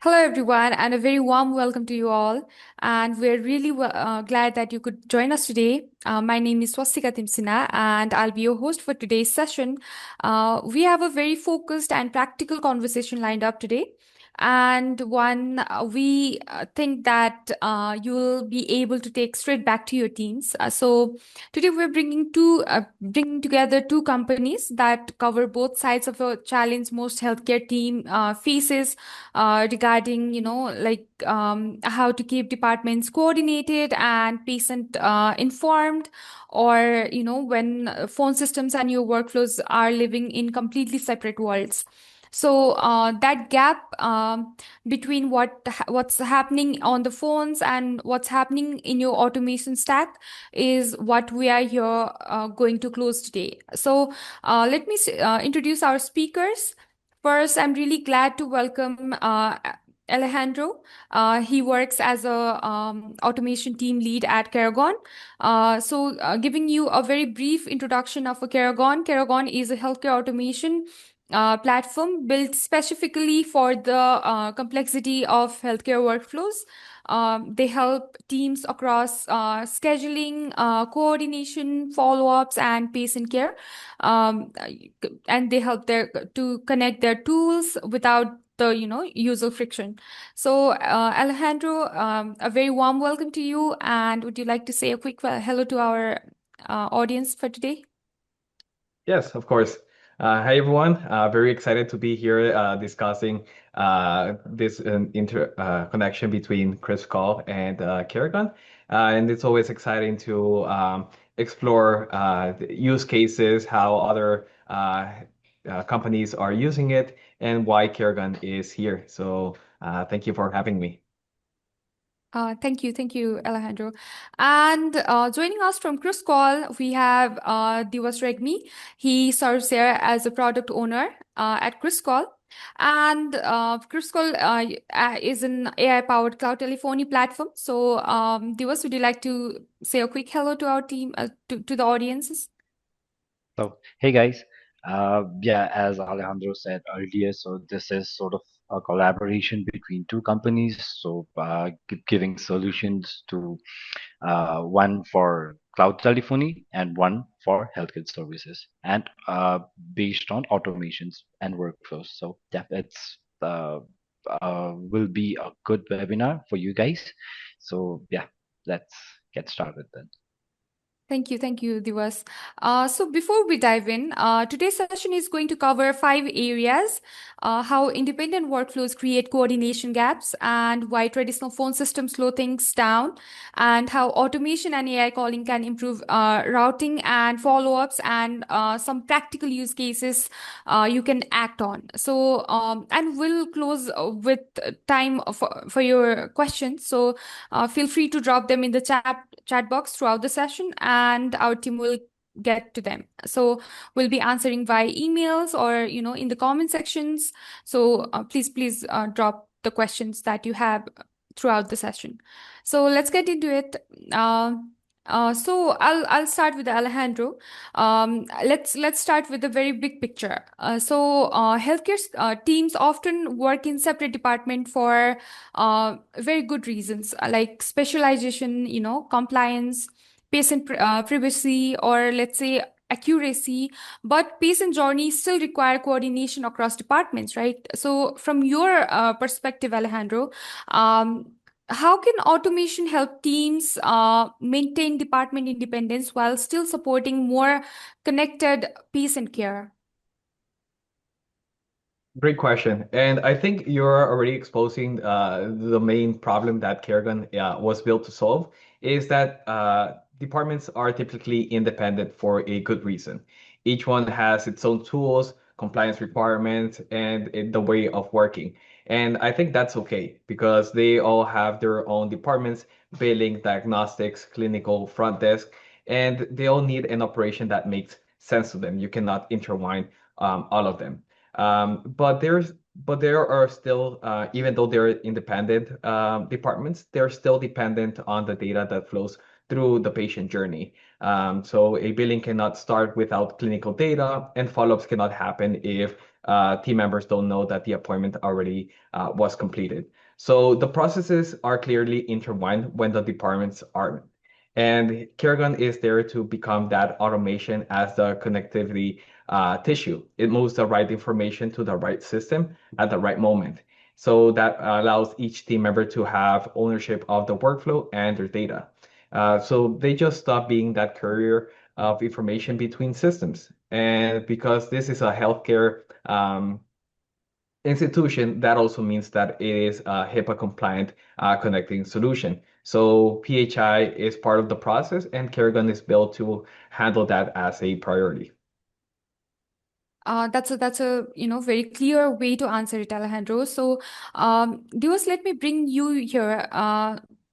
Hello, everyone, and a very warm welcome to you all. And we're really glad that you could join us today. My name is Swastika Timsina, and I'll be your host for today's session. We have a very focused and practical conversation lined up today. And one we think that you'll be able to take straight back to your teams. So today we're bringing together two companies that cover both sides of a challenge most healthcare team faces regarding how to keep departments coordinated and patient informed, or when phone systems and your workflows are living in completely separate worlds. So that gap between what's happening on the phones and what's happening in your automation stack is what we are here going to close today. So let me introduce our speakers. First, I'm really glad to welcome Alejandro. He works as a automation team lead at Keragon. Giving you a very brief introduction of a Keragon. Keragon is a healthcare automation platform built specifically for the complexity of healthcare workflows. They help teams across scheduling, coordination, follow-ups, and patient care. Um, and they help to connect their tools without the user friction. So Alejandro, a very warm welcome to you, and would you like to say a quick hello to our audience for today? Yes, of course. Hi, everyone. Very excited to be here discussing this connection between KrispCall and Keragon. And it's always exciting to explore the use cases, how other companies are using it, and why Keragon is here. So thank you for having me. Thank you, Alejandro. And joining us from KrispCall, we have Diwas Regmi. He serves here as a product owner at KrispCall. And KrispCall is an AI-powered cloud telephony platform. So, Diwas, would you like to say a quick hello to our team, to the audiences? So, hey guys, yeah, as Alejandro said earlier, so this is sort of a collaboration between two companies. So, giving solutions to one for cloud telephony and one for healthcare services, and based on automations and workflows. So, yeah, it's will be a good webinar for you guys. So, yeah, let's get started then. Thank you, Divas. So before we dive in, today's session is going to cover five areas: how independent workflows create coordination gaps, and why traditional phone systems slow things down, and how automation and AI calling can improve routing and follow-ups, and some practical use cases you can act on. So, and we'll close with time for your questions. So feel free to drop them in the chat box throughout the session, and our team will get to them. So we'll be answering via emails or in the comment sections. So please drop the questions that you have throughout the session. So let's get into it. I'll start with Alejandro. Let's start with the very big picture. Healthcare teams often work in separate department for very good reasons, like specialization, compliance, patient privacy, or let's say accuracy. But patient journeys still require coordination across departments, right? So from your perspective, Alejandro, um, how can automation help teams maintain department independence while still supporting more connected patient care? Great question. And I think you're already exposing the main problem that Keragon was built to solve is that departments are typically independent for a good reason. Each one has its own tools, compliance requirements, and the way of working. And I think that's okay because they all have their own departments, billing, diagnostics, clinical, front desk, and they all need an operation that makes sense to them. You cannot intertwine all of them. But there are still, even though they're independent departments, they're still dependent on the data that flows through the patient journey. So a billing cannot start without clinical data, and follow-ups cannot happen if team members don't know that the appointment already was completed. So the processes are clearly intertwined when the departments aren't. And Keragon is there to become that automation as the connectivity tissue. It moves the right information to the right system at the right moment. So that allows each team member to have ownership of the workflow and their data. So they just stop being that courier of information between systems. And because this is a healthcare institution, that also means that it is a HIPAA compliant connecting solution. So PHI is part of the process, and Keragon is built to handle that as a priority. That's a very clear way to answer it, Alejandro. So, Diwas, let me bring you here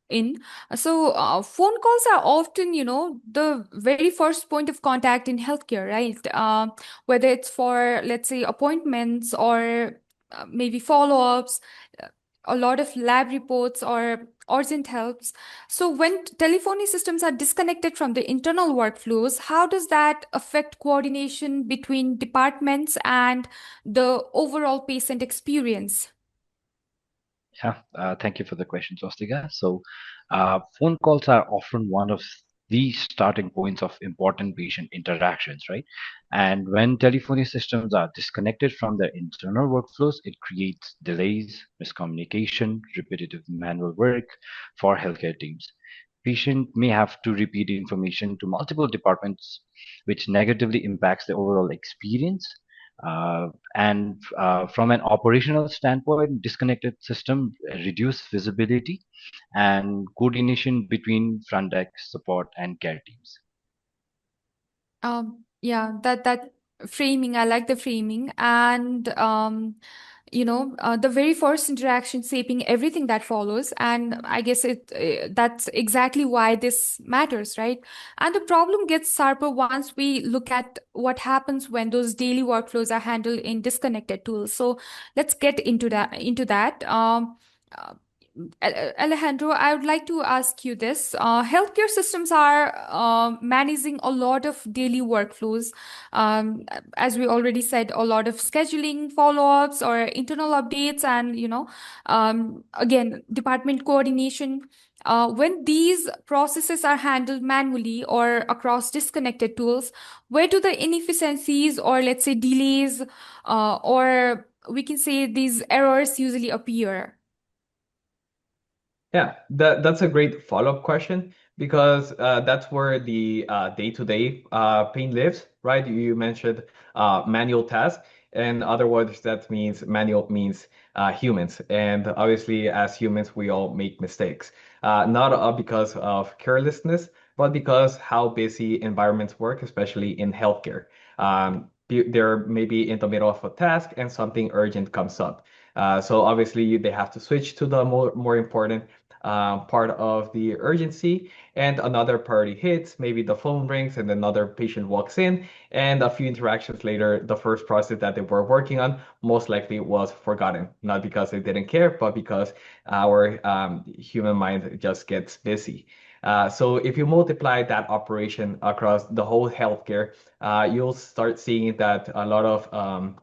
in. So, phone calls are often, the very first point of contact in healthcare, right? Whether it's for, let's say, appointments or maybe follow-ups, a lot of lab reports or urgent helps. So when telephony systems are disconnected from the internal workflows, how does that affect coordination between departments and the overall patient experience? Yeah, thank you for the question, Swastika. So, phone calls are often one of the starting points of important patient interactions, right? And when telephony systems are disconnected from their internal workflows, it creates delays, miscommunication, repetitive manual work for healthcare teams. Patient may have to repeat information to multiple departments, which negatively impacts the overall experience. And from an operational standpoint, disconnected system reduce visibility and coordination between front desk support and care teams. Yeah, that framing, I like the framing. And the very first interaction shaping everything that follows. And I guess that's exactly why this matters, right? And the problem gets sharper once we look at what happens when those daily workflows are handled in disconnected tools. So let's get into that. Uh, Alejandro, I would like to ask you this. Healthcare systems are managing a lot of daily workflows. Um, as we already said, a lot of scheduling, follow-ups, or internal updates, and again, department coordination. When these processes are handled manually or across disconnected tools, where do the inefficiencies or let's say delays, or we can say these errors usually appear? Yeah, that's a great follow-up question because that's where the day-to-day pain lives, right? You mentioned manual tasks, and other words, that means manual means humans, and obviously, as humans, we all make mistakes, not because of carelessness, but because how busy environments work, especially in healthcare. They're maybe in the middle of a task, and something urgent comes up. So obviously, they have to switch to the more important part of the urgency, and another party hits, maybe the phone rings and another patient walks in, and a few interactions later, the first process that they were working on most likely was forgotten, not because they didn't care, but because our human mind just gets busy. So if you multiply that operation across the whole healthcare, you'll start seeing that a lot of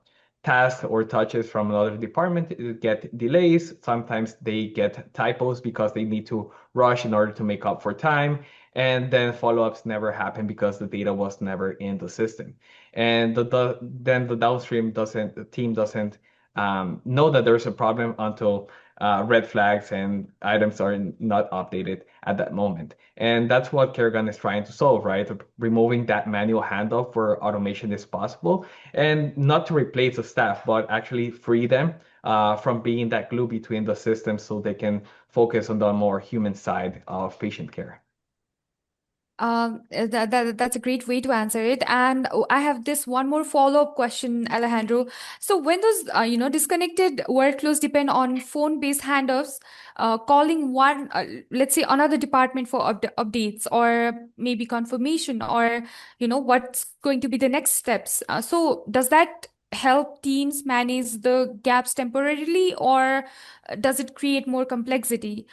tasks or touches from another department get delays. Sometimes they get typos because they need to rush in order to make up for time. And then follow-ups never happen because the data was never in the system. And then the downstream the team doesn't know that there's a problem until red flags and items are not updated at that moment. And that's what Keragon is trying to solve, right? Removing that manual handoff where automation is possible, and not to replace the staff, but actually free them from being that glue between the systems so they can focus on the more human side of patient care. That's a great way to answer it. And I have this one more follow-up question, Alejandro. So when those, disconnected workflows depend on phone-based handoffs, calling one, let's say another department for updates or maybe confirmation or, what's going to be the next steps. So does that help teams manage the gaps temporarily, or does it create more complexity,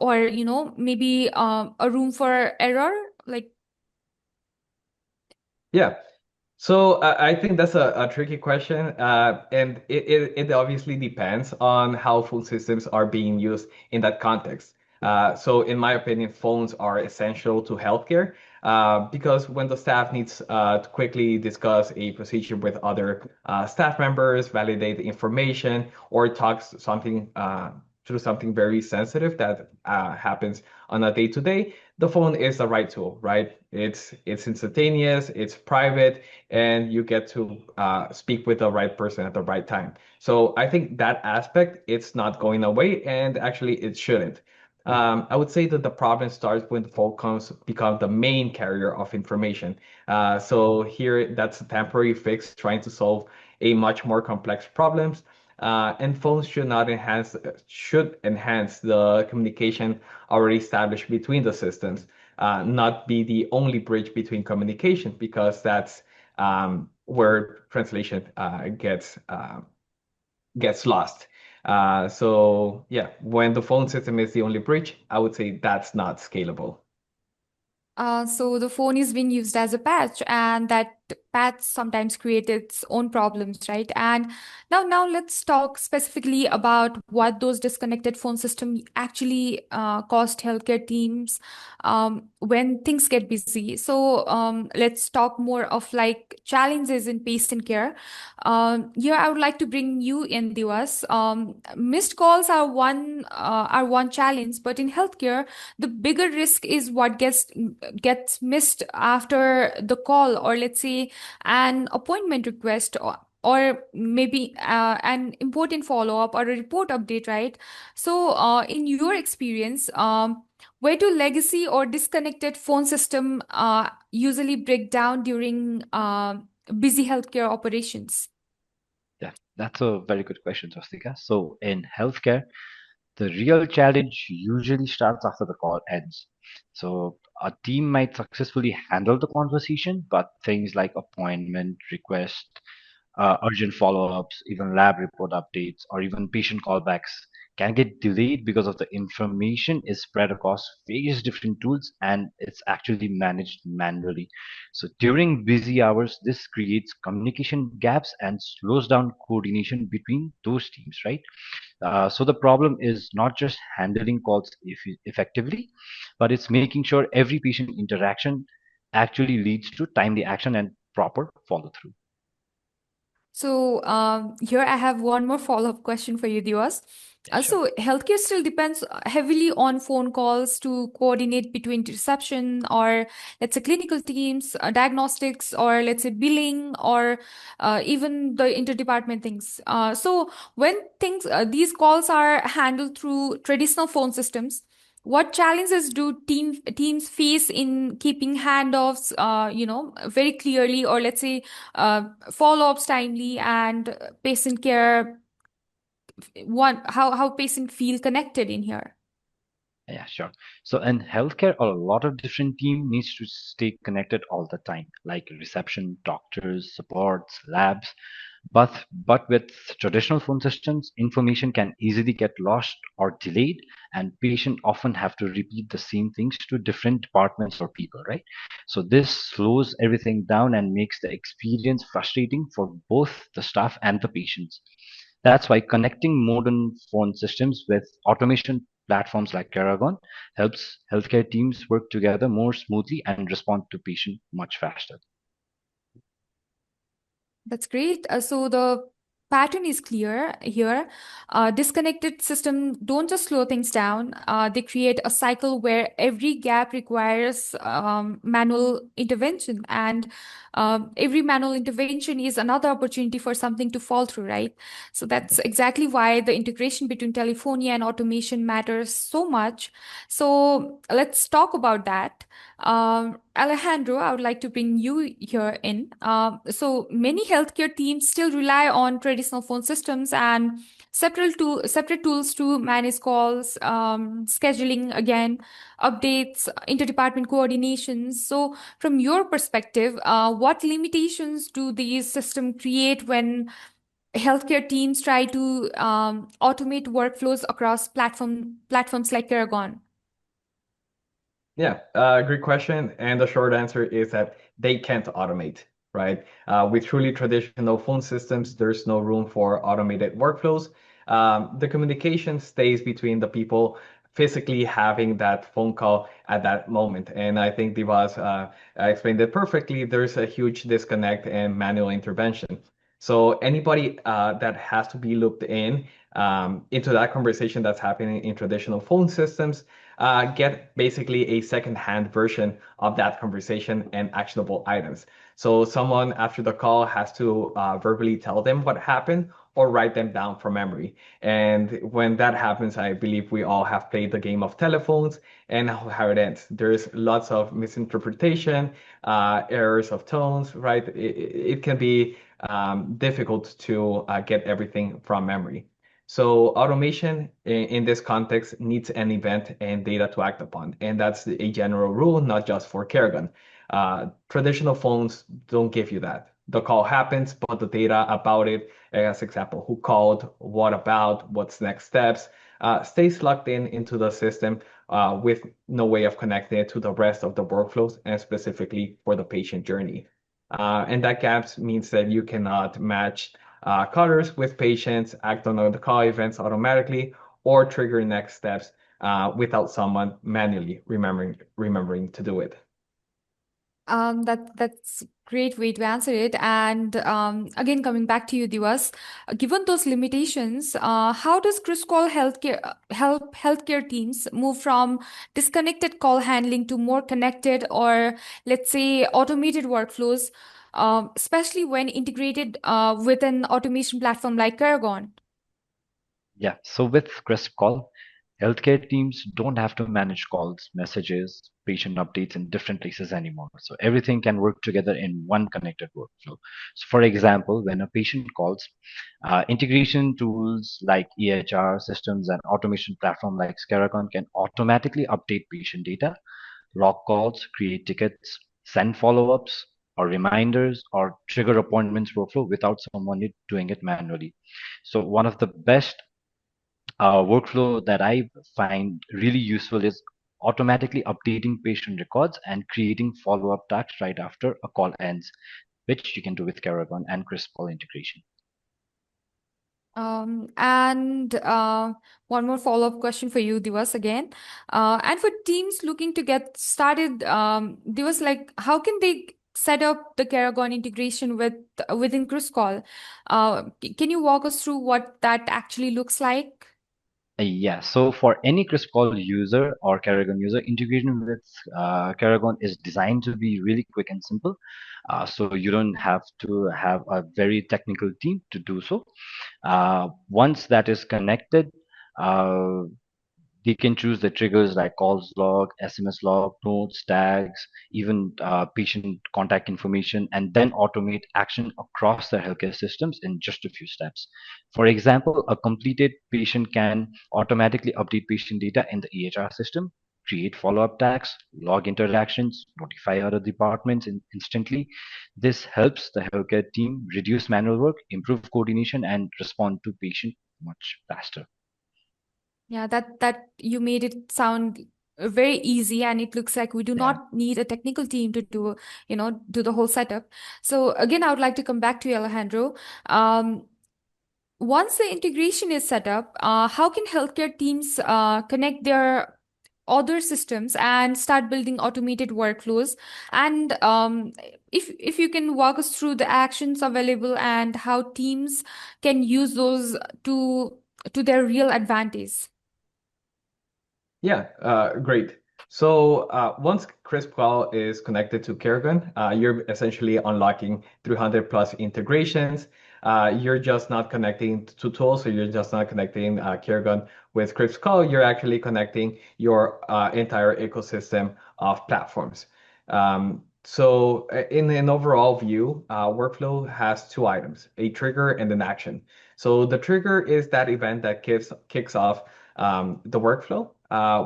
or, maybe a room for error? Like, Yeah. So I think that's a tricky question, and it obviously depends on how phone systems are being used in that context. So in my opinion, phones are essential to healthcare because when the staff needs to quickly discuss a procedure with other staff members, validate the information, or talks something through something very sensitive that happens on a day-to-day, the phone is the right tool, right? It's instantaneous, it's private, and you get to speak with the right person at the right time. So I think that aspect, it's not going away, and actually it shouldn't. I would say that the problem starts when the phone comes become the main carrier of information. So here, that's a temporary fix trying to solve a much more complex problems. And phones should enhance the communication already established between the systems, not be the only bridge between communication, because that's where translation gets lost. So yeah, when the phone system is the only bridge, I would say that's not scalable. So the phone is being used as a patch, and that patch sometimes creates its own problems, right? And now let's talk specifically about what those disconnected phone systems actually cost healthcare teams when things get busy. So let's talk more of like challenges in patient care. Here, I would like to bring you in, Diwas. Missed calls are one challenge, but in healthcare, the bigger risk is what gets missed after the call, or let's say an appointment request, or maybe an important follow-up or a report update, right? So in your experience, where do legacy or disconnected phone system usually break down during busy healthcare operations? Yeah, that's a very good question, Swastika. So in healthcare, the real challenge usually starts after the call ends. So a team might successfully handle the conversation, but things like appointment, request, urgent follow-ups, even lab report updates, or even patient callbacks can get delayed because of the information is spread across various different tools and it's actually managed manually. So during busy hours, this creates communication gaps and slows down coordination between those teams, right? So the problem is not just handling calls effectively, but it's making sure every patient interaction actually leads to timely action and proper follow through. So here I have one more follow-up question for you, Divas. Yeah, sure. So healthcare still depends heavily on phone calls to coordinate between reception or let's say clinical teams, diagnostics, or let's say billing, or even the interdepartment things. So when these calls are handled through traditional phone systems, what challenges do teams face in keeping handoffs, very clearly, or let's say follow-ups timely, and patient care, how patient feel connected in here? Yeah, sure. So in healthcare, a lot of different team needs to stay connected all the time, like reception, doctors, supports, labs. But with traditional phone systems, information can easily get lost or delayed, and patients often have to repeat the same things to different departments or people, right? So this slows everything down and makes the experience frustrating for both the staff and the patients. That's why connecting modern phone systems with automation platforms like Keragon helps healthcare teams work together more smoothly and respond to patient much faster. That's great. So the pattern is clear here. Disconnected systems don't just slow things down. They create a cycle where every gap requires manual intervention, and every manual intervention is another opportunity for something to fall through, right? So that's exactly why the integration between telephony and automation matters so much. So let's talk about that. Alejandro, I would like to bring you here in. So many healthcare teams still rely on traditional phone systems and separate tools to manage calls, scheduling again, updates, interdepartment coordinations. So, from your perspective, what limitations do these systems create when healthcare teams try to automate workflows across platforms like Keragon? Yeah, great question. And the short answer is that they can't automate. right? With truly traditional phone systems, there's no room for automated workflows. The communication stays between the people physically having that phone call at that moment. And I think Diwas explained it perfectly. There's a huge disconnect and manual intervention. So anybody that has to be looped in into that conversation that's happening in traditional phone systems get basically a second-hand version of that conversation and actionable items. So someone after the call has to verbally tell them what happened or write them down from memory. And when that happens, I believe we all have played the game of telephones and how it ends. There's lots of misinterpretation, errors of tones, right? It can be difficult to get everything from memory. So automation in this context needs an event and data to act upon. And that's a general rule, not just for Keragon. Traditional phones don't give you that. The call happens, but the data about it, as example, who called, what about, what's next steps, stays locked in into the system with no way of connecting it to the rest of the workflows and specifically for the patient journey. And that gaps means that you cannot match callers with patients, act on the call events automatically, or trigger next steps without someone manually remembering to do it. That's great way to answer it. And again, coming back to you, Diwas, given those limitations, how does KrispCall help healthcare teams move from disconnected call handling to more connected or let's say automated workflows, especially when integrated with an automation platform like Keragon? Yeah, so with KrispCall, healthcare teams don't have to manage calls, messages, patient updates in different places anymore. So everything can work together in one connected workflow. So, for example, when a patient calls, integration tools like EHR systems and automation platform like Keragon can automatically update patient data, log calls, create tickets, send follow-ups or reminders, or trigger appointments workflow without someone doing it manually. So one of the best workflow that I find really useful is automatically updating patient records and creating follow-up tasks right after a call ends, which you can do with Keragon and KrispCall integration. And one more follow-up question for you, Divas, again. And for teams looking to get started, Divas, like, how can they set up the Keragon integration within KrispCall? Can you walk us through what that actually looks like? Yeah, so for any KrispCall user or Keragon user, integration with Keragon is designed to be really quick and simple. So you don't have to have a very technical team to do so. Once that is connected, uh, they can choose the triggers like calls log, SMS log, notes, tags, even patient contact information, and then automate action across their healthcare systems in just a few steps. For example, a completed patient can automatically update patient data in the EHR system, create follow-up tags, log interactions, notify other departments instantly. This helps the healthcare team reduce manual work, improve coordination, and respond to patient much faster. Yeah, that you made it sound very easy, and it looks like we do Yeah. not need a technical team to do the whole setup. So again, I would like to come back to you, Alejandro. Um, Once the integration is set up, how can healthcare teams connect their other systems and start building automated workflows? And if you can walk us through the actions available and how teams can use those to their real advantage. Yeah, great. So once KrispCall is connected to Keragon, you're essentially unlocking 300 plus integrations. You're just not connecting to tools, so you're just not connecting Keragon with KrispCall. You're actually connecting your entire ecosystem of platforms. So in an overall view, workflow has two items, a trigger and an action. So the trigger is that event that kicks off the workflow.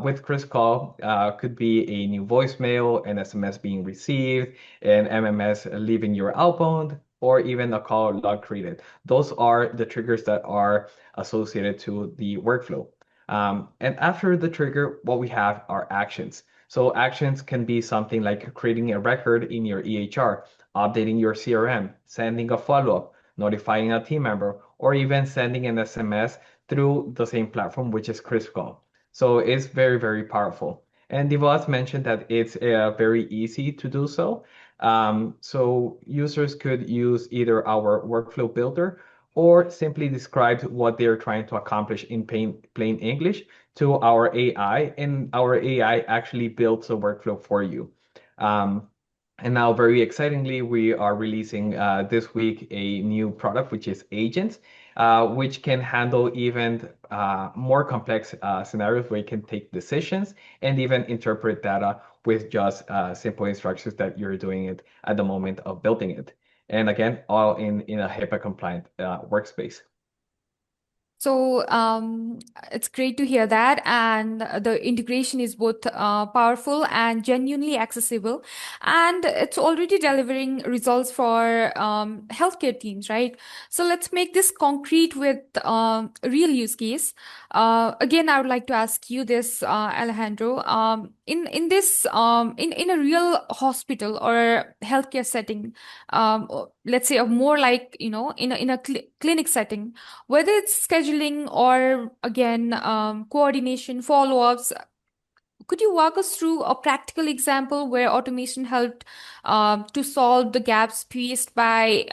With Chris Call, could be a new voicemail, an SMS being received, an MMS leaving your outbound, or even a call log created. Those are the triggers that are associated to the workflow. And after the trigger, what we have are actions. So actions can be something like creating a record in your EHR, updating your CRM, sending a follow-up, notifying a team member, or even sending an SMS through the same platform, which is KrispCall. So it's very, very powerful. And Diwas mentioned that it's very easy to do so. So users could use either our workflow builder or simply describe what they're trying to accomplish in plain English to our AI, and our AI actually builds a workflow for you. Um, and now, very excitingly, we are releasing this week a new product, which is Agents, which can handle even more complex scenarios where you can take decisions and even interpret data with just simple instructions that you're doing it at the moment of building it. And again, all in a HIPAA compliant workspace. So it's great to hear that, and the integration is both powerful and genuinely accessible, and it's already delivering results for healthcare teams, right? So let's make this concrete with a real use case. Again, I would like to ask you this, Alejandro. In this in a real hospital or healthcare setting, let's say a more like in a clinic setting, whether it's scheduling or again coordination follow-ups, could you walk us through a practical example where automation helped to solve the gaps faced by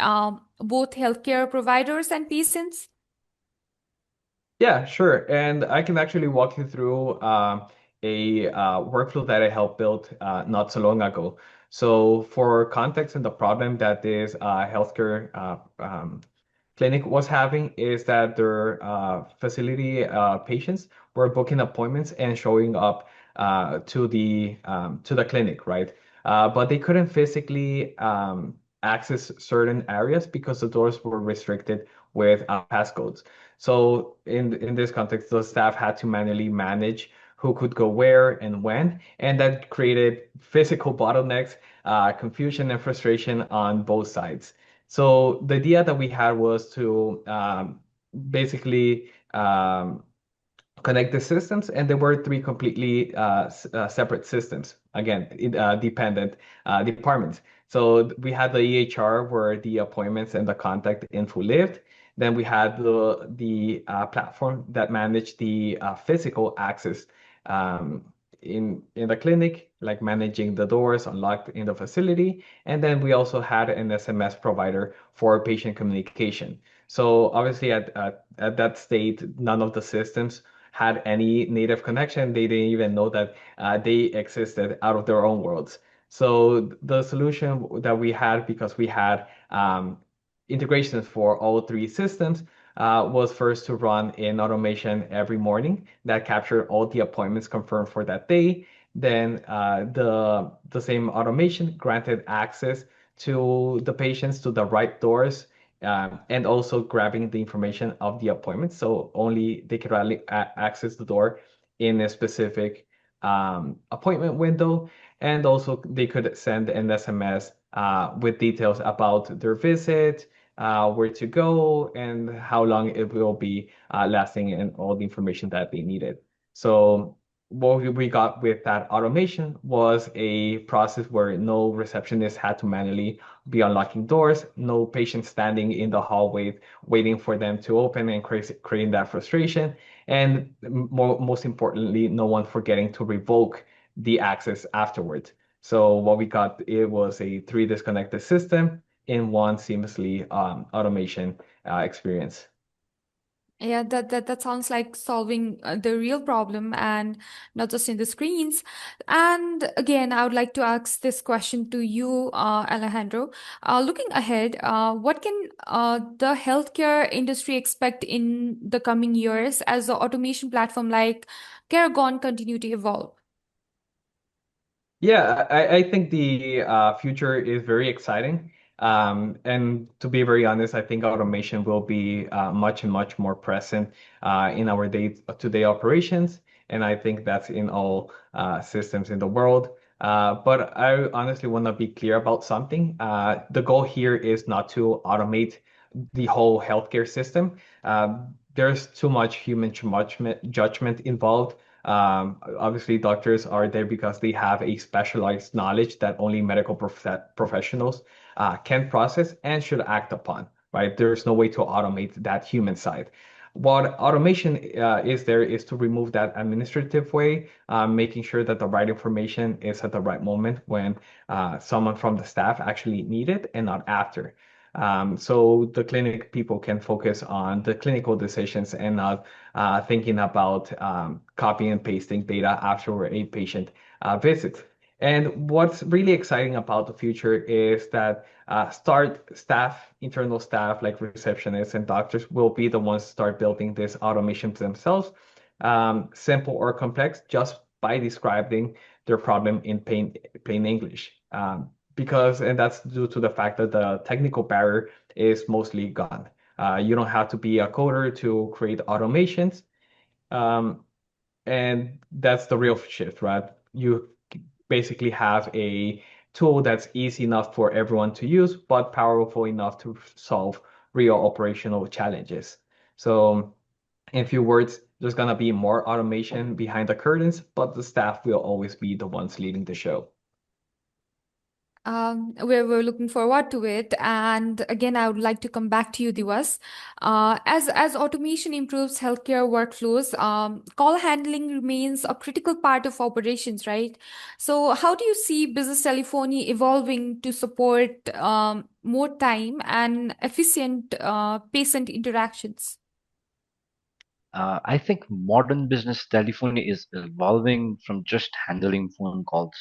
both healthcare providers and patients? Yeah, sure. And I can actually walk you through a workflow that I helped build not so long ago. So for context and the problem that this healthcare clinic was having is that their facility patients were booking appointments and showing up to the clinic, right? But they couldn't physically access certain areas because the doors were restricted with passcodes. So in this context, the staff had to manually manage who could go where and when, and that created physical bottlenecks, confusion and frustration on both sides. So the idea that we had was to basically connect the systems, and there were three completely separate systems. Again, dependent departments. So we had the EHR where the appointments and the contact info lived. Then we had the platform that managed the physical access um, in the clinic, like managing the doors unlocked in the facility. And then we also had an SMS provider for patient communication. So obviously at that state, none of the systems had any native connection. They didn't even know that they existed out of their own worlds. So the solution that we had, because we had integrations for all three systems, was first to run an automation every morning that captured all the appointments confirmed for that day. Then the same automation granted access to the patients to the right doors, and also grabbing the information of the appointment. So only they could only access the door in a specific appointment window. And also they could send an SMS with details about their visit, where to go, and how long it will be lasting, and all the information that they needed. So what we got with that automation was a process where no receptionist had to manually be unlocking doors, no patient standing in the hallway waiting for them to open and creating that frustration, and most importantly, no one forgetting to revoke the access afterwards. So what we got, it was a three disconnected system in one seamlessly automation experience. Yeah, that sounds like solving the real problem and not just in the screens. And again, I would like to ask this question to you, Alejandro. Looking ahead, what can the healthcare industry expect in the coming years as the automation platform like Keragon continue to evolve? Yeah, I think the future is very exciting. And to be very honest, I think automation will be much and much more present in our day-to-day operations. And I think that's in all systems in the world. But I honestly want to be clear about something. The goal here is not to automate the whole healthcare system. There's too much human judgment involved Obviously, doctors are there because they have a specialized knowledge that only medical professionals can process and should act upon, right? There's no way to automate that human side. What automation is there is to remove that administrative way, making sure that the right information is at the right moment when someone from the staff actually need it and not after. So the clinic people can focus on the clinical decisions and not thinking about copying and pasting data after a patient visit. And what's really exciting about the future is that internal staff like receptionists and doctors will be the ones to start building this automations themselves, simple or complex, just by describing their problem in plain English. And that's due to the fact that the technical barrier is mostly gone. You don't have to be a coder to create automations. Um, and that's the real shift, right? You basically have a tool that's easy enough for everyone to use, but powerful enough to solve real operational challenges. So, in few words, there's gonna be more automation behind the curtains, but the staff will always be the ones leading the show. We're looking forward to it. And again, I would like to come back to you, Diwas. As automation improves healthcare workflows, call handling remains a critical part of operations, right? So, how do you see business telephony evolving to support more time and efficient patient interactions? I think modern business telephony is evolving from just handling phone calls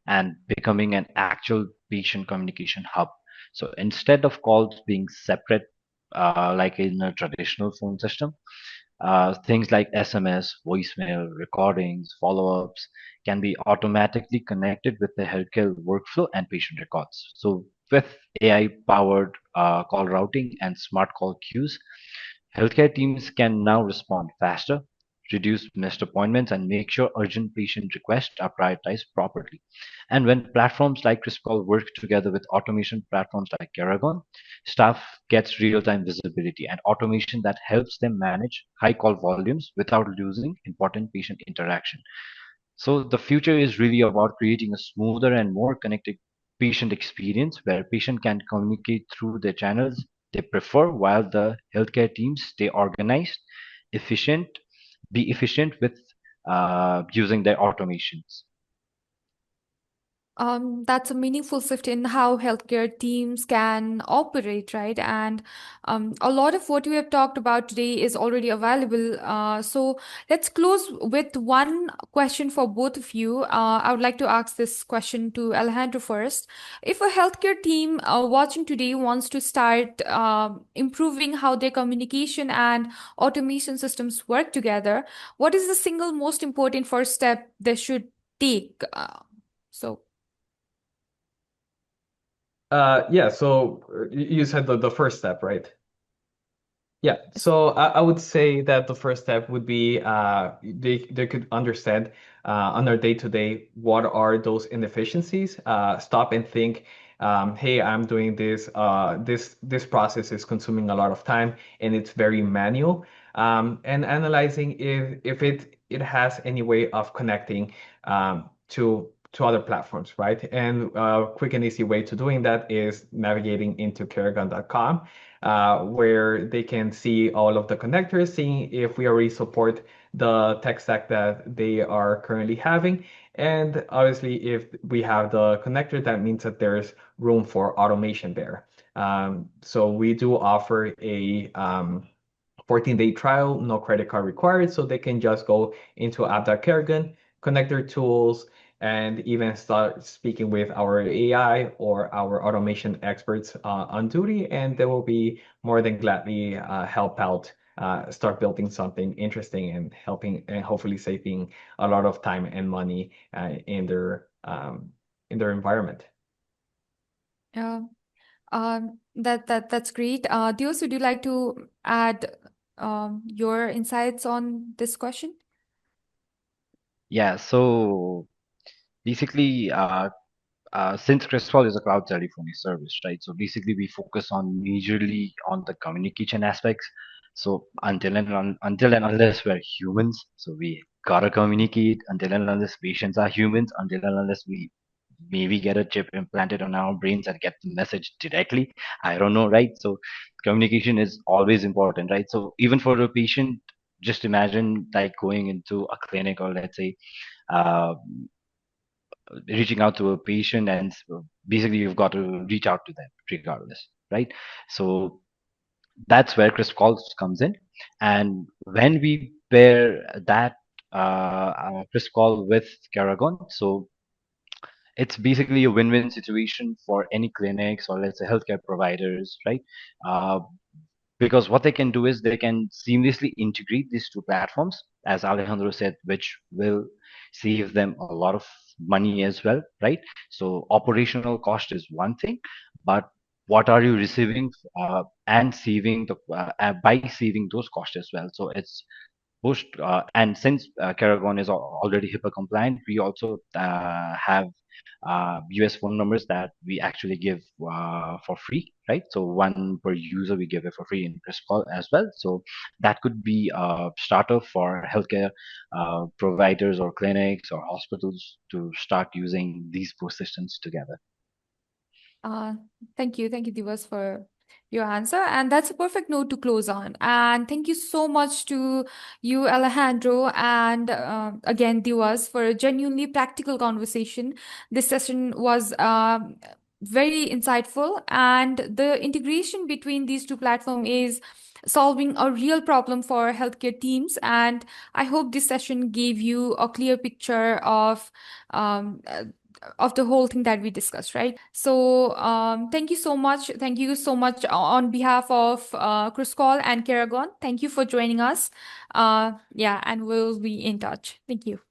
and becoming an actual patient communication hub. So instead of calls being separate, like in a traditional phone system, things like SMS, voicemail, recordings, follow ups can be automatically connected with the healthcare workflow and patient records. So, with AI powered call routing and smart call queues, healthcare teams can now respond faster, reduce missed appointments, and make sure urgent patient requests are prioritized properly. And when platforms like KrispCall work together with automation platforms like Keragon, staff gets real-time visibility and automation that helps them manage high call volumes without losing important patient interaction. So the future is really about creating a smoother and more connected patient experience where patient can communicate through the channels they prefer while the healthcare teams stay organized, efficient, be efficient with using their automations. That's a meaningful shift in how healthcare teams can operate, right? And a lot of what we have talked about today is already available. So let's close with one question for both of you. I would like to ask this question to Alejandro first. If a healthcare team watching today wants to start improving how their communication and automation systems work together, what is the single most important first step they should take? So. Yeah, so you said the first step, right? Yeah, Yes. so I would say that the first step would be they could understand on their day-to-day what are those inefficiencies. Stop and think, hey, I'm doing this. This process is consuming a lot of time and it's very manual. And analyzing if it has any way of connecting to other platforms, right? And a quick and easy way to doing that is navigating into Keragon.com where they can see all of the connectors, seeing if we already support the tech stack that they are currently having. And obviously, if we have the connector, that means that there's room for automation there. So we do offer a 14-day trial, no credit card required, so they can just go into app.keragon, connect their tools, and even start speaking with our AI or our automation experts on duty, and they will be more than gladly help out, start building something interesting and helping and hopefully saving a lot of time and money in their environment. Yeah. That's great. Dios, would you like to add your insights on this question? Yeah, so basically, since KrispCall is a cloud telephony service, right? So basically, we focus on majorly on the communication aspects. So until and unless we're humans, so we gotta communicate until and unless patients are humans, until and unless we maybe get a chip implanted on our brains and get the message directly. I don't know, right? So communication is always important, right? So even for a patient, just imagine like going into a clinic, or let's say uh, reaching out to a patient, and basically you've got to reach out to them regardless, right? So that's where KrispCall comes in. And when we pair that KrispCall with Keragon, so it's basically a win-win situation for any clinics, or let's say healthcare providers, right? Uh, because what they can do is they can seamlessly integrate these two platforms, as Alejandro said, which will save them a lot of money as well, right? So operational cost is one thing, but what are you receiving and saving by saving those costs as well? So it's pushed, and since Keragon is already HIPAA compliant, we also have US phone numbers that we actually give for free, right? So one per user we give it for free in KrispCall as well. So that could be a starter for healthcare providers or clinics or hospitals to start using these four systems together. Uh, thank you. Thank you, Divas, for your answer. And that's a perfect note to close on. And thank you so much to you, Alejandro, and again, Divas, for a genuinely practical conversation. This session was very insightful, and the integration between these two platforms is solving a real problem for healthcare teams. And I hope this session gave you a clear picture um, of the whole thing that we discussed, right? So thank you so much. Thank you so much on behalf of KrispCall and Keragon. Thank you for joining us. Yeah, and we'll be in touch. Thank you.